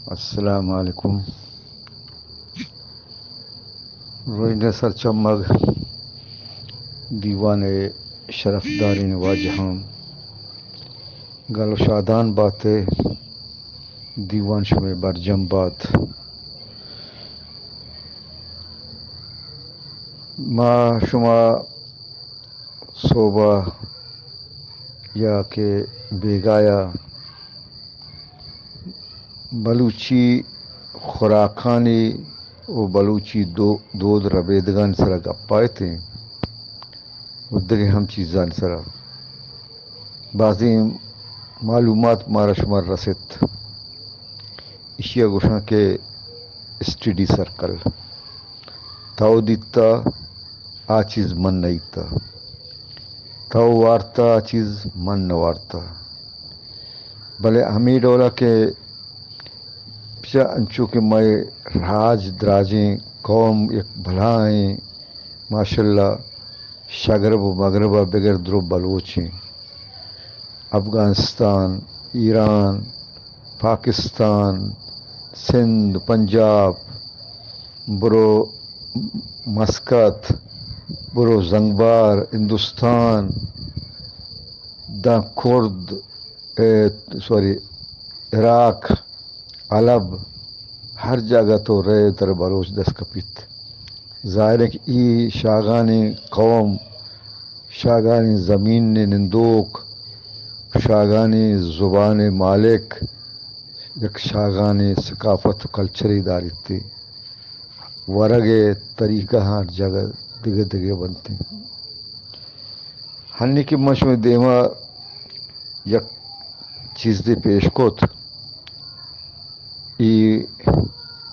السلام علیکم. روئنہ سر چمگ دیوان شرف دارین واجہام گل شادان باتیں دیوان شمع برجم بات ما شما صوبہ یا کہ بیگایا بلوچی خوراکانی و بلوچی دود ربیدگان سرا گپائے تھے ادھر ہم چیزان سرا بعضی معلومات مارا شمار رسد اشیا گوشاں کے اسٹڈی سرکل تاؤ دیتا آ چیز من نیتا تاؤ وارتا آ چیز من نوارتا بھلے ہمیں ڈولا کہ پچا انچو کہ میں راج دراجیں قوم ایک بھلائیں ماشاء اللہ شگرب و مغربہ بغیر درو بلوچیں افغانستان ایران پاکستان سندھ پنجاب برو مسقط برو زنگبار ہندوستان دا کرد عراق علب ہر جگہ تو رہے تر بلوچ دس کپیت ظاہر ہے کہ ای شاگانی قوم شاگانی زمین نندوک شاگانی زبان مالک یک شاگانی ثقافت کلچری داری تھی ورگے طریقہ ہر جگہ دگے دگے بنتے ہنی کی مشہور دیما یک چیز دی پیش کوت ای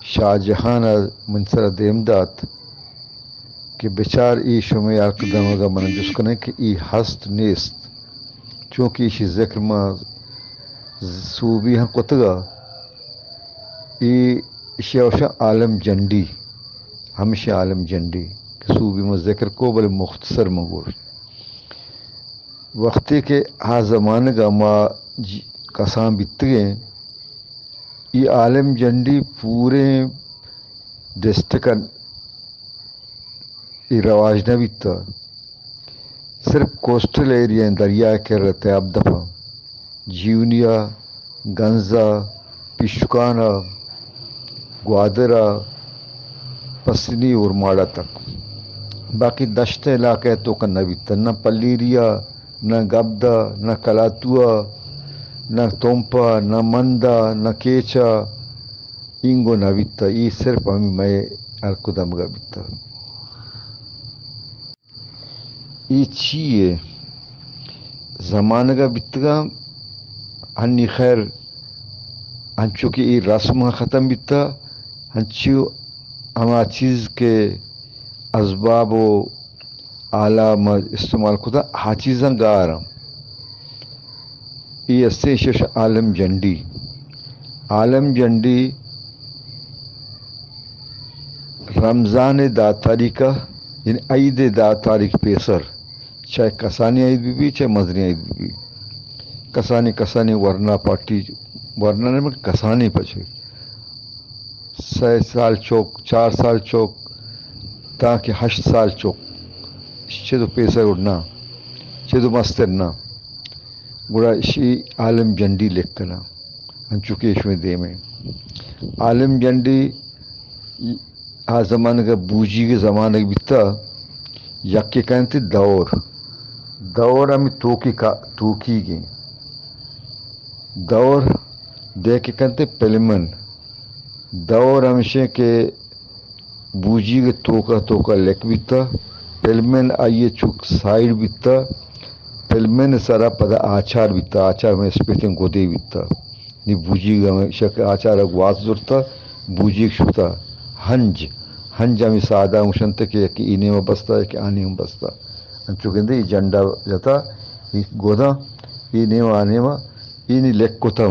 شاہ جہان منصر دیمداد کہ بچار ای شمی اقدم اگا من جس کنے کہ ای ہست نیست چونکہ اسی ذکر ما صوبی ہاں کتگا ای اشیاء عالم جنڈی ہمیشہ عالم جنڈی کہ صوبی میں ذکر کو بلے مختصر مگور وقتی کہ ہا زمانے کا ما کساں بیتگیں ای عالم جنڈی پورے ڈسٹرکن ای رواج نہ بیتا صرف کوسٹل ایریا دریا کے رہتے اب دفعہ جیونیا گنزا پشکانا گوادرا پسنی اور ماڑا تک باقی دشت علاقے تو کا نہ بیتا نہ پلیریا نہ گبدا نہ کلاتوا نہ تومپا نہ مندا نہ کیچا انگو نہ بیتا ای صرف ہمیں میں القدم گا بیتا ای چیئے زمانہ کا بیتگا ہنی خیر ہنچو کہ ای رسم ختم بیتا ہنچو ہما چیز کے اسباب و آلہ استعمال کتا ہا چیزاں گارا ای اسے شش عالم جنڈی رمضان دا تاریخہ یعنی عید دا تاریخ پیسر چاہے کسانی عید بھی چاہے مزنی عید بھی کسانی ورنہ پارٹی ورنہ نہیں کسانی پچھے 6 سال چوک 4 سال چوک تاکہ 8 سال چوک تو پیسر اڑنا تو مسترنا گڑا اسی عالم جنڈی لکھ کنا انچوکے اس میں دے میں عالم جنڈی آ زمانے کا بوجی کے زمانے کی بیتا یکی کہتے دور ہمیں توکی گئیں دور دے کے کہتے پلمن دور ہمیشہ کے بوجی کے توکا لکھ بیتا پلمن آئیے چوک سائڈ بیتا پلمن سارا پدا آچار بیتا آچار میں اسپیتن گودے بیتا نی بوجی کا ہمیشہ کے آچار اگواز دورتا بوجی کے شتا ہنج ہمیں سادہ مشنت کہ اینے میں بستا ہے کہ آنے میں بستا انچو کہندے یہ جنڈا جاتا یہ گودا اینے میں آنے میں اینی لیک کتا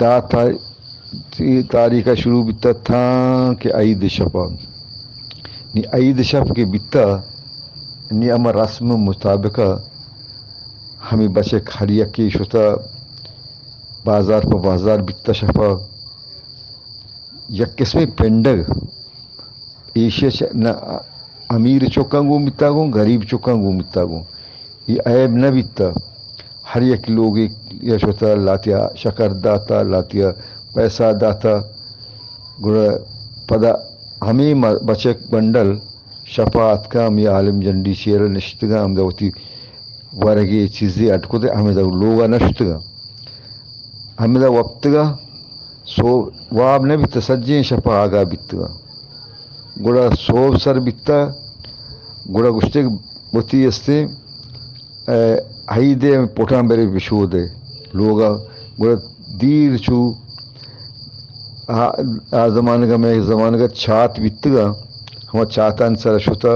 دا تاریخہ شروع بیتا تھا کہ عید شپا نی عید شپ کے بیتا نی اما رسم مطابقہ ہمیں بچے کھڑیا کی شتا بازار پہ بازار بکتا شفا یک قسم پینڈگ ایشیا نہ امیر چوکاں گو بکتا گو غریب چوکاں گو بکتا گو یہ عیب نہ بکتا ہر یک لوگ یش ہوتا لاتیا شکر داتا لاتیا پیسہ داتا گڑا پدا ہمیں بچک بنڈل شفاعت کا ہم یہ عالم جنڈی شیر نشتگا ہم دوتی ورگی چیزیں اٹکو دے ہمیں دو لوگا نشتگا ہمیں دا وقتگا سو واب نہ بیتا سجیں شفا آگا بیتگا گڑا سوب سر بیتا گڑا گشتے بتی استے ہائی دے پوٹان بیرے بشو دے لوگا گڑا دیر چو زمانہ کا میں زمانہ کا چھات بیتگا ہما چھاتان سر شتا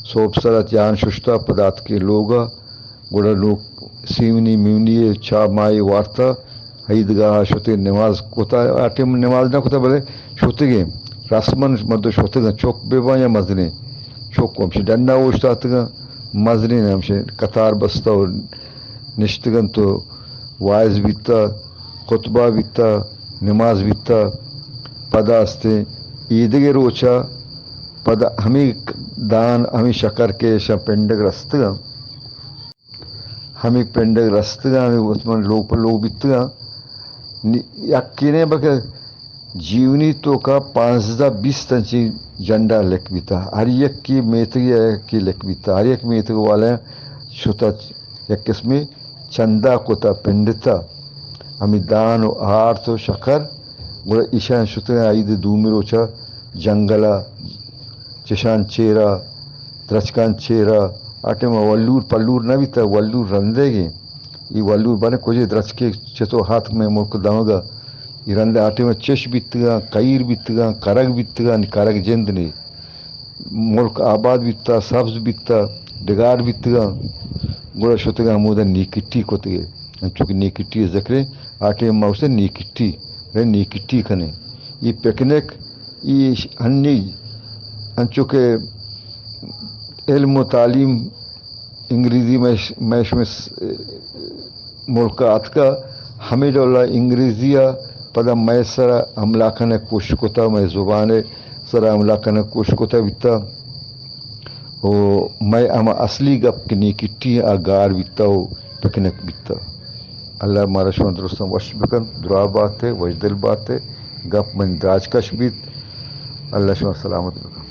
سوب سر جان ششتا پدات کے لوگا گڑا لوگ سیونی میونی چھا مائی وارتا عیدگاہ شتے نماز کوتا آٹے نماز نہ کوتا بلے شتے گے رسمن مردو شتے گا چوک بے با یا مزنے چوک کو ہمشے ڈنڈا وشتا گا مزنے ہمشے قطار بستا اور نشتگن تو وائز بیتا خطبہ بیتا نماز بیتا پدا استے عیدگے روچا پدا ہمیں دان ہمیں شکر کے شا پینڈگ رستگا ہمیں پینڈگ رستگا ہمیں عثمان لوگ پر لوگ بیتگا یقینے بکر جیونی تو کا 15-20 تنچی جنڈا لکھ بیتا ہر یک کی میتگی کی لکھ بیتا ہر یک میتگ والے شتا یک قسمی چندہ کوتا پنڈتا ہمیں دان و آرت و شکر گوڑا ایشان شتا عید دومی روچا جنگلا چشان چیرا درچکان چیرا آٹے میں ولور پلور نہ بیتا ولور رندے گے یہ ولور بنے کچھ درچ کے چتو ہاتھ میں ملک دمگا یہ رندے آٹے میں چش بیتگا قیر بیتگا کرگ بیتگا کرگ جند نہیں ملک آباد بیتا سبز بیتا ڈگار بیتگا گوڑا شتگا ہمودا نیکٹی کو تگے چونکہ نیکٹی ذکرے آٹے میں اسے نیکٹی رہے نیکٹی کھنے یہ پکنک یہ ہنی انچو کہ علم و تعلیم انگریزی میں ملکات کا ہمیں ڈولا انگریزیہ پدا میں سرا حملہ کرنے کوشش کوتا میں زبان سرا حملہ کرنے کوشش کوتا بیتا او میں اما اصلی گپ کنی کٹی آگار بیتا ہو پکنک بیتا اللہ ہمارا شون درستم وش بکن دعا بات ہے وجدل بات ہے گپ من دراج کش بیت اللہ شون سلامت بکن